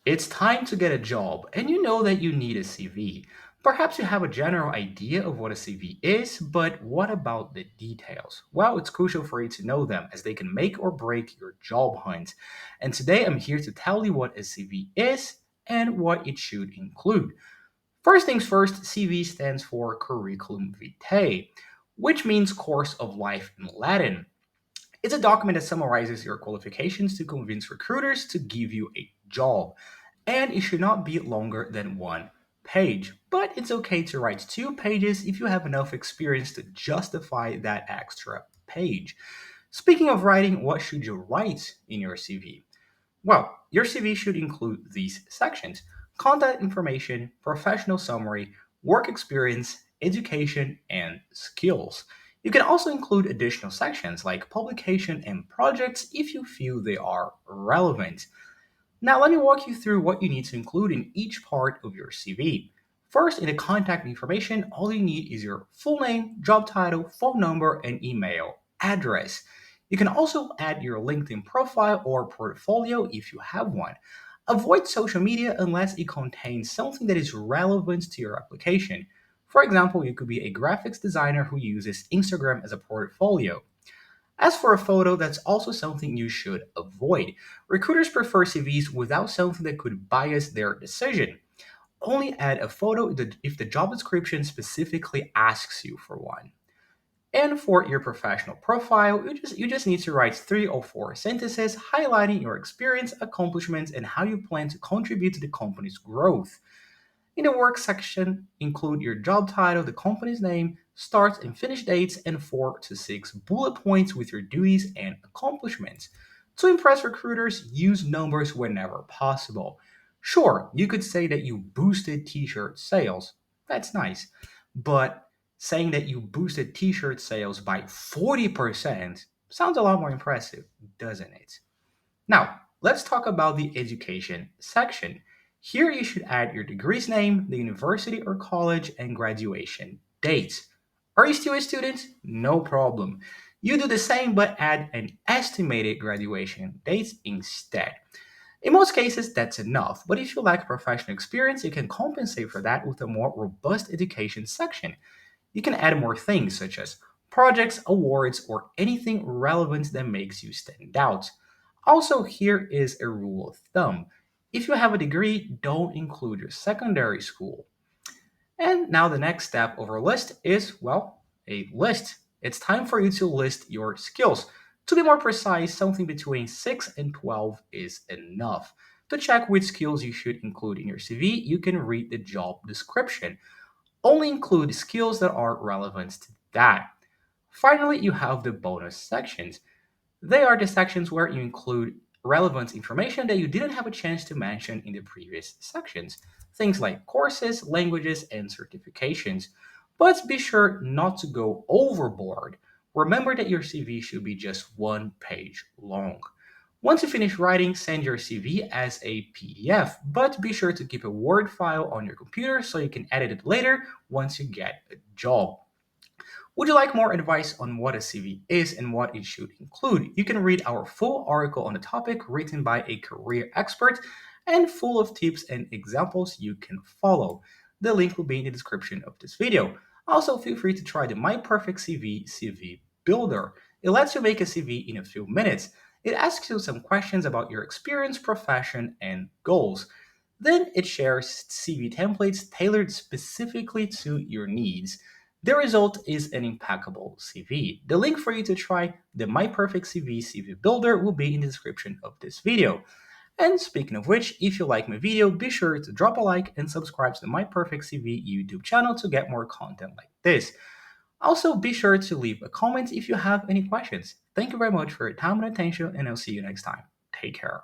It's time to get a job, and you know that you need a CV. Perhaps you have a general idea of what a CV is, but what about the details? Well, it's crucial for you to know them as they can make or break your job hunt. And today I'm here to tell you what a CV is and what it should include. First things first, CV stands for Curriculum Vitae, which means course of life in Latin. It's a document that summarizes your qualifications to convince recruiters to give you a job. And it should not be longer than one page. But it's okay to write 2 pages if you have enough experience to justify that extra page. Speaking of writing, what should you write in your CV? Well, your CV should include these sections: contact information, professional summary, work experience, education, and skills. You can also include additional sections like publication and projects if you feel they are relevant. Now, let me walk you through what you need to include in each part of your CV. First, in the contact information, all you need is your full name, job title, phone number, and email address. You can also add your LinkedIn profile or portfolio if you have one. Avoid social media unless it contains something that is relevant to your application. For example, you could be a graphics designer who uses Instagram as a portfolio. As for a photo, that's also something you should avoid. Recruiters prefer CVs without something that could bias their decision. Only add a photo if the job description specifically asks you for one. And for your professional profile, you just need to write 3 or 4 sentences highlighting your experience, accomplishments, and how you plan to contribute to the company's growth. In the work section, include your job title, the company's name, start and finish dates, and 4 to 6 bullet points with your duties and accomplishments. To impress recruiters, use numbers whenever possible. Sure, you could say that you boosted t shirt sales. That's nice. But saying that you boosted t shirt sales by 40% sounds a lot more impressive, doesn't it? Now, let's talk about the education section. Here you should add your degree's name, the university or college, and graduation date. Are you still a student? No problem. You do the same but add an estimated graduation date instead. In most cases, that's enough, but if you lack professional experience, you can compensate for that with a more robust education section. You can add more things such as projects, awards, or anything relevant that makes you stand out. Also, here is a rule of thumb: if you have a degree, don't include your secondary school. And now, the next step of our list is, well, a list. It's time for you to list your skills. To be more precise, something between 6 and 12 is enough. To check which skills you should include in your CV, you can read the job description. Only include skills that are relevant to that. Finally, you have the bonus sections. They are the sections where you include relevant information that you didn't have a chance to mention in the previous sections. Things like courses, languages, and certifications. But be sure not to go overboard. Remember that your CV should be just one page long. Once you finish writing, send your CV as a PDF, but be sure to keep a Word file on your computer so you can edit it later once you get a job. Would you like more advice on what a CV is and what it should include? You can read our full article on the topic written by a career expert and full of tips and examples you can follow. The link will be in the description of this video. Also, feel free to try the My Perfect CV Builder. It lets you make a CV in a few minutes. It asks you some questions about your experience, profession, and goals. Then it shares CV templates tailored specifically to your needs. The result is an impeccable CV. The link for you to try the My Perfect CV Builder will be in the description of this video. And speaking of which, if you like my video, be sure to drop a like and subscribe to the My Perfect CV YouTube channel to get more content like this. Also, be sure to leave a comment if you have any questions. Thank you very much for your time and attention, and I'll see you next time. Take care.